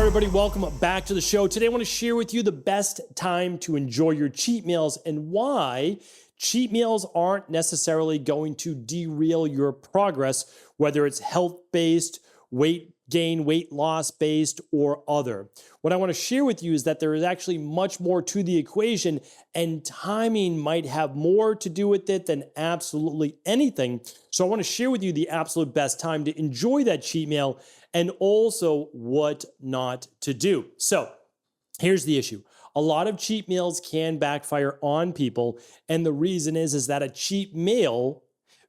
everybody, welcome back to the show. Today I want to share with you the best time to enjoy your cheat meals and why cheat meals aren't necessarily going to derail your progress, whether it's health-based, weight gain, weight loss based, or other. What I want to share with you is that there is actually much more to the equation, and timing might have more to do with it than absolutely anything. So I want to share with you the absolute best time to enjoy that cheat meal and also what not to do. So here's the issue. A lot of cheat meals can backfire on people, and the reason is that a cheat meal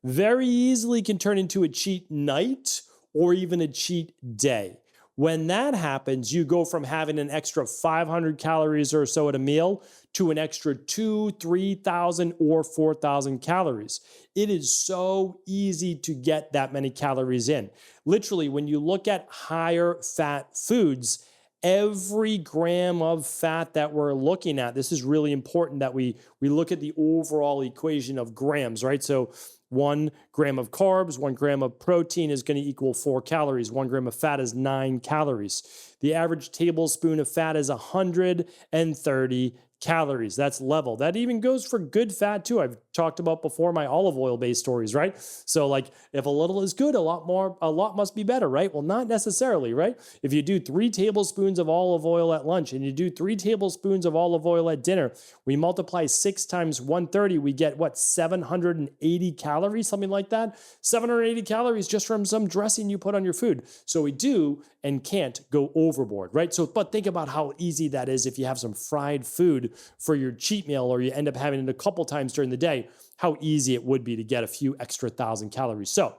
very easily can turn into a cheat night or even a cheat day. When that happens, you go from having an extra 500 calories or so at a meal to an extra 2,000, 3,000, or 4,000 calories. It is so easy to get that many calories in. Literally, when you look at higher fat foods, every gram of fat that we're looking at, this is really important that we look at the overall equation of grams, right? So 1 gram of carbs, 1 gram of protein is going to equal 4 calories. 1 gram of fat is 9 calories. The average tablespoon of fat is 130 calories. That's level. That even goes for good fat too. I've talked about before my olive oil based stories, right? So like if a little is good, a lot must be better, right? Well, not necessarily, right? If you do 3 tablespoons of olive oil at lunch and you do 3 tablespoons of olive oil at dinner, we multiply 6 times 130, we get what, 780 calories, something like that? 780 calories just from some dressing you put on your food. So we do and can't go overboard, right? So, but think about how easy that is if you have some fried food for your cheat meal, or you end up having it a couple times during the day, how easy it would be to get a few extra 1,000 calories. So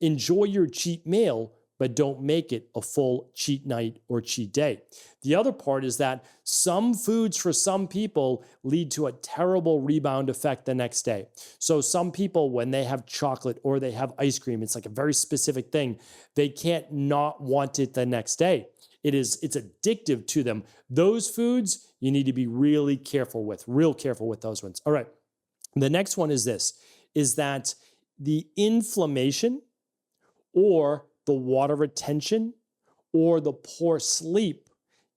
enjoy your cheat meal, but don't make it a full cheat night or cheat day. The other part is that some foods for some people lead to a terrible rebound effect the next day. So some people, when they have chocolate or they have ice cream, it's like a very specific thing. They can't not want it the next day. It's addictive to them. Those foods you need to be really careful with, real careful with those ones. All right. The next one is this, is that the inflammation or the water retention or the poor sleep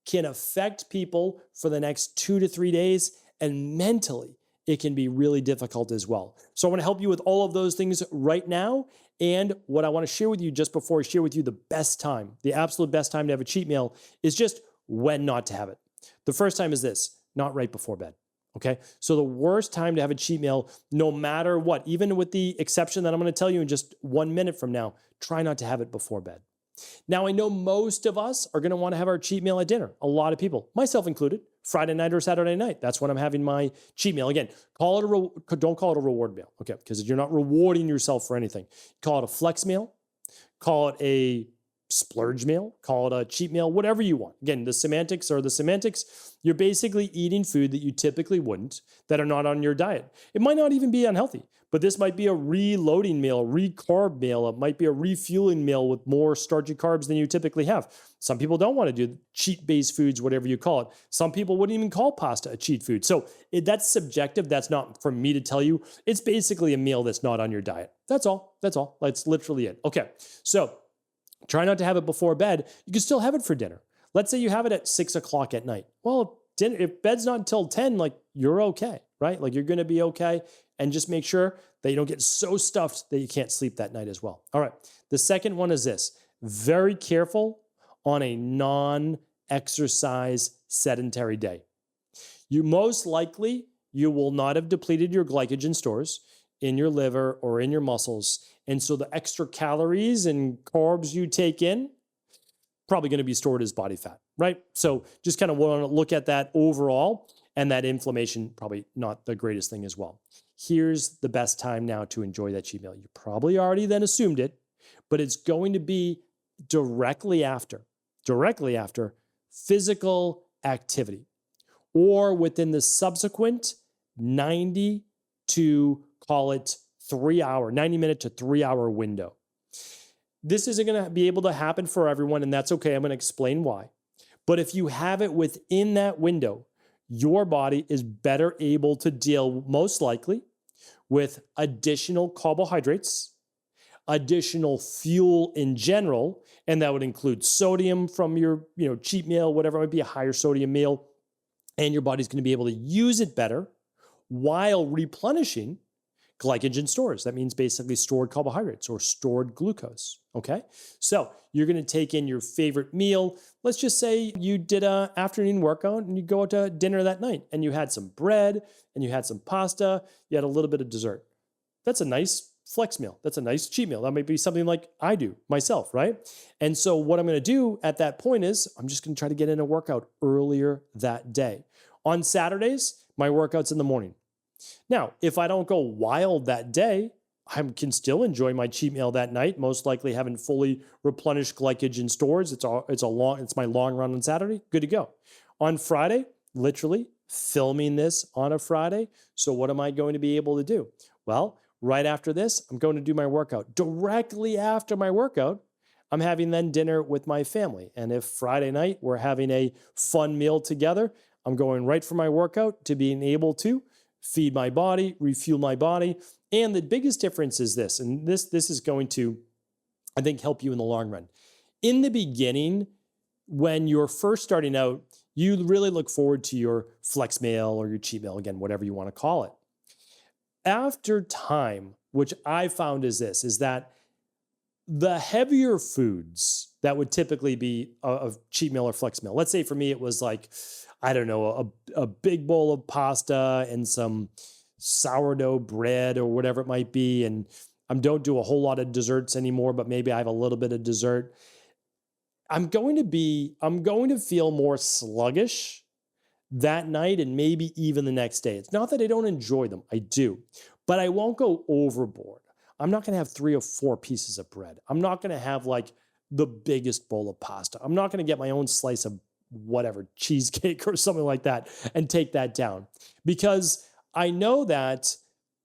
can affect people for the next 2 to 3 days, and mentally it can be really difficult as well. So I want to help you with all of those things right now. And what I want to share with you just before I share with you the best time, the absolute best time to have a cheat meal, is just when not to have it. The first time is this, not right before bed. Okay. So the worst time to have a cheat meal, no matter what, even with the exception that I'm going to tell you in just 1 minute from now, try not to have it before bed. Now, I know most of us are going to want to have our cheat meal at dinner. A lot of people, myself included, Friday night or Saturday night. That's when I'm having my cheat meal. Again, don't call it a reward meal, okay? Because you're not rewarding yourself for anything. Call it a flex meal, call it a splurge meal, call it a cheat meal, whatever you want. Again, the semantics are the semantics. You're basically eating food that you typically wouldn't, that are not on your diet. It might not even be unhealthy, but this might be a reloading meal, a re-carb meal. It might be a refueling meal with more starchy carbs than you typically have. Some people don't want to do cheat-based foods, whatever you call it. Some people wouldn't even call pasta a cheat food. So that's subjective. That's not for me to tell you. It's basically a meal that's not on your diet. That's all. That's all. That's literally it. Okay, so try not to have it before bed. You can still have it for dinner. Let's say you have it at 6 o'clock at night. Well, if bed's not until 10, like you're okay, right? Like you're going to be okay. And just make sure that you don't get so stuffed that you can't sleep that night as well. All right. The second one is this. Very careful on a non-exercise sedentary day. You most likely, you will not have depleted your glycogen stores in your liver or in your muscles. And so the extra calories and carbs you take in, probably going to be stored as body fat, right? So just kind of want to look at that overall, and that inflammation, probably not the greatest thing as well. Here's the best time now to enjoy that cheat meal. You probably already then assumed it, but it's going to be directly after physical activity, or within the subsequent 90 to, call it 90 minute to 3 hour window. This isn't going to be able to happen for everyone, and that's okay. I'm going to explain why. But if you have it within that window, your body is better able to deal, most likely, with additional carbohydrates, additional fuel in general, and that would include sodium from your cheat meal, whatever it might be, a higher sodium meal, and your body's going to be able to use it better while replenishing glycogen stores. That means basically stored carbohydrates or stored glucose, okay? So you're gonna take in your favorite meal. Let's just say you did an afternoon workout and you go out to dinner that night and you had some bread and you had some pasta, you had a little bit of dessert. That's a nice flex meal. That's a nice cheat meal. That might be something like I do myself, right? And so what I'm gonna do at that point is I'm just gonna try to get in a workout earlier that day. On Saturdays, my workout's in the morning. Now, if I don't go wild that day, I can still enjoy my cheat meal that night, most likely haven't fully replenished glycogen stores. It's my long run on Saturday, good to go. On Friday, literally filming this on a Friday. So what am I going to be able to do? Well, right after this, I'm going to do my workout. Directly after my workout, I'm having then dinner with my family. And if Friday night we're having a fun meal together, I'm going right from my workout to being able to feed my body, refuel my body. And the biggest difference is this, and this is going to, I think, help you in the long run. In the beginning, when you're first starting out, you really look forward to your flex meal or your cheat meal, again, whatever you want to call it. After time, which I found is this, is that the heavier foods that would typically be a cheat meal or flex meal, let's say for me it was like, I don't know, a big bowl of pasta and some sourdough bread or whatever it might be. And I don't do a whole lot of desserts anymore, but maybe I have a little bit of dessert. I'm going to feel more sluggish that night and maybe even the next day. It's not that I don't enjoy them, I do, but I won't go overboard. I'm not going to have 3 or 4 pieces of bread. I'm not going to have like the biggest bowl of pasta. I'm not going to get my own slice of whatever, cheesecake or something like that and take that down, because I know that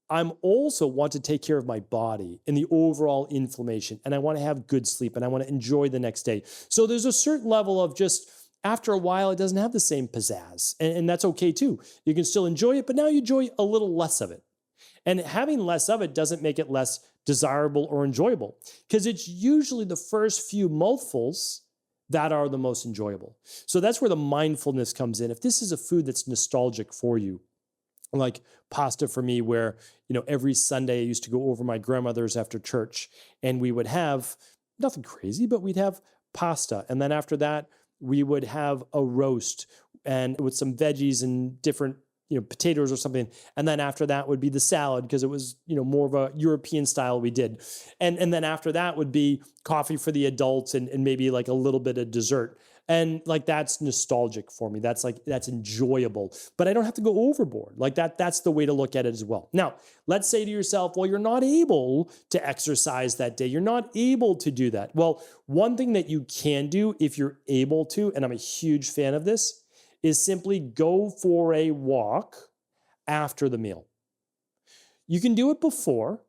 I'm also want to take care of my body and the overall inflammation, and I want to have good sleep and I want to enjoy the next day. So there's a certain level of just, after a while, it doesn't have the same pizzazz, and that's okay too. You can still enjoy it, but now you enjoy a little less of it. And having less of it doesn't make it less desirable or enjoyable, because it's usually the first few mouthfuls that are the most enjoyable. So that's where the mindfulness comes in. If this is a food that's nostalgic for you, like pasta for me, where, every Sunday I used to go over my grandmother's after church and we would have nothing crazy, but we'd have pasta. And then after that, we would have a roast and with some veggies and different potatoes or something. And then after that would be the salad, because it was, more of a European style we did. And then after that would be coffee for the adults and maybe like a little bit of dessert. And like, that's nostalgic for me. That's enjoyable, but I don't have to go overboard like that. That's the way to look at it as well. Now, let's say to yourself, well, you're not able to exercise that day. You're not able to do that. Well, one thing that you can do if you're able to, and I'm a huge fan of this, is simply go for a walk after the meal. You can do it before,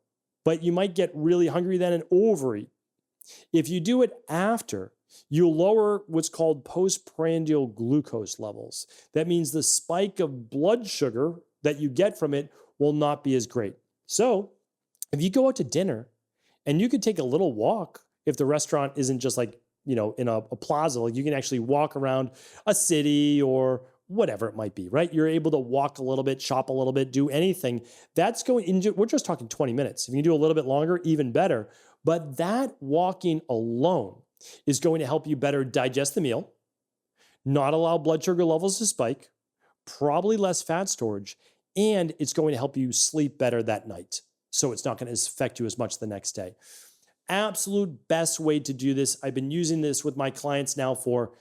but you might get really hungry then and overeat. If you do it after, you'll lower what's called postprandial glucose levels. That means the spike of blood sugar that you get from it will not be as great. So if you go out to dinner and you could take a little walk, if the restaurant isn't just like, in a plaza, like you can actually walk around a city or whatever it might be, right? You're able to walk a little bit, shop a little bit, do anything. That's going into, we're just talking 20 minutes. If you can do a little bit longer, even better. But that walking alone is going to help you better digest the meal, not allow blood sugar levels to spike, probably less fat storage, and it's going to help you sleep better that night. So it's not going to affect you as much the next day. Absolute best way to do this. I've been using this with my clients now for,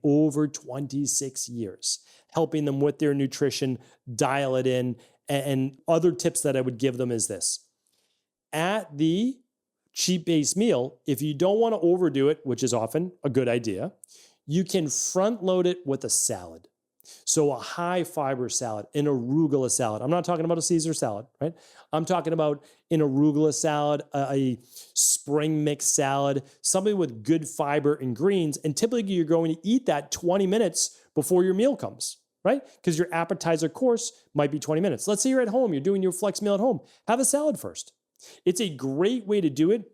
over 26 years, helping them with their nutrition, dial it in, and other tips that I would give them is this. At the cheat-based meal, if you don't want to overdo it, which is often a good idea, you can front load it with a salad. So a high fiber salad, an arugula salad. I'm not talking about a Caesar salad, right? I'm talking about an arugula salad, a spring mix salad, something with good fiber and greens. And typically you're going to eat that 20 minutes before your meal comes, right? Because your appetizer course might be 20 minutes. Let's say you're at home, you're doing your flex meal at home. Have a salad first. It's a great way to do it.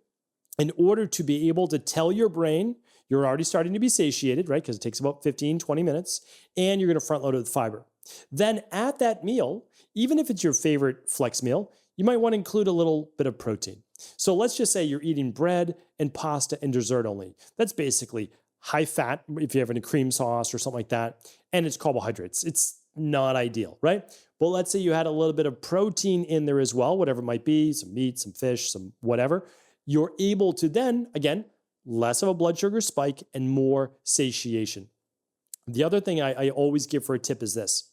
in order to be able to tell your brain you're already starting to be satiated, right? Because it takes about 15, 20 minutes, and you're going to front load it with fiber. Then at that meal, even if it's your favorite flex meal, you might want to include a little bit of protein. So let's just say you're eating bread and pasta and dessert only. That's basically high fat, if you have any cream sauce or something like that, and it's carbohydrates. It's not ideal, right? But let's say you had a little bit of protein in there as well, whatever it might be, some meat, some fish, some whatever. You're able to then, again, less of a blood sugar spike and more satiation. The other thing I always give for a tip is this,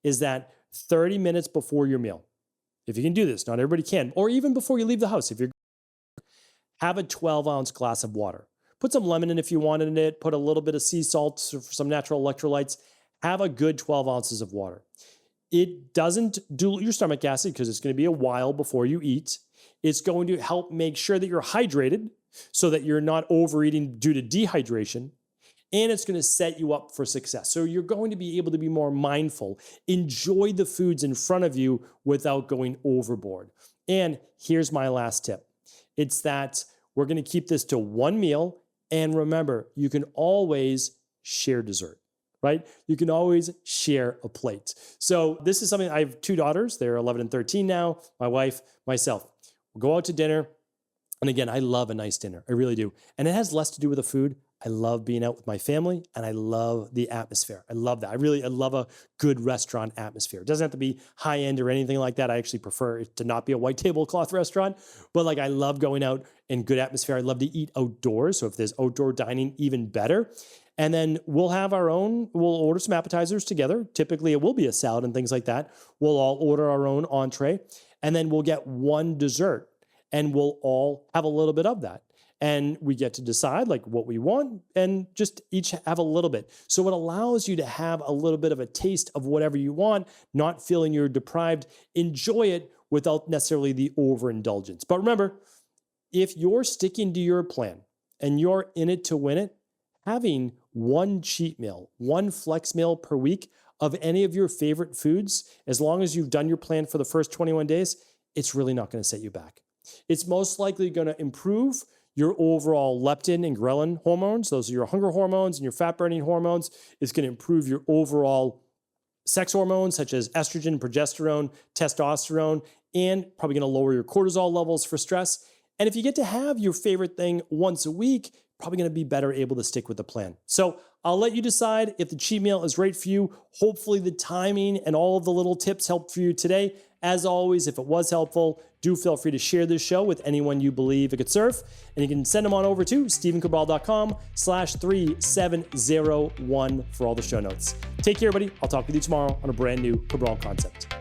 is that 30 minutes before your meal, if you can do this, not everybody can, or even before you leave the house, if you're have a 12-ounce glass of water. Put some lemon in if you wanted in it, put a little bit of sea salt for some natural electrolytes, have a good 12 ounces of water. It doesn't dilute your stomach acid because it's going to be a while before you eat. It's going to help make sure that you're hydrated so that you're not overeating due to dehydration. And it's going to set you up for success. So you're going to be able to be more mindful, enjoy the foods in front of you without going overboard. And here's my last tip. It's that we're going to keep this to one meal. And remember, you can always share dessert, right? You can always share a plate. So this is something, I have two daughters. They're 11 and 13 now. My wife, myself. We'll go out to dinner. And again, I love a nice dinner. I really do. And it has less to do with the food. I love being out with my family and I love the atmosphere. I love that. I love a good restaurant atmosphere. It doesn't have to be high end or anything like that. I actually prefer it to not be a white tablecloth restaurant, but like I love going out in good atmosphere. I love to eat outdoors. So if there's outdoor dining, even better. And then we'll have our own, we'll order some appetizers together. Typically it will be a salad and things like that. We'll all order our own entree and then we'll get one dessert and we'll all have a little bit of that. And we get to decide like what we want and just each have a little bit. So it allows you to have a little bit of a taste of whatever you want, not feeling you're deprived, enjoy it without necessarily the overindulgence. But remember, if you're sticking to your plan and you're in it to win it, having one cheat meal, one flex meal per week of any of your favorite foods, as long as you've done your plan for the first 21 days, it's really not going to set you back. It's most likely going to improve your overall leptin and ghrelin hormones. Those are your hunger hormones and your fat burning hormones. It's going to improve your overall sex hormones such as estrogen, progesterone, testosterone, and probably going to lower your cortisol levels for stress. And if you get to have your favorite thing once a week, probably going to be better able to stick with the plan. So I'll let you decide if the cheat meal is right for you. Hopefully the timing and all of the little tips helped for you today. As always, if it was helpful, do feel free to share this show with anyone you believe it could serve. And you can send them on over to StephenCabral.com/3701 for all the show notes. Take care, everybody. I'll talk with you tomorrow on a brand new Cabral concept.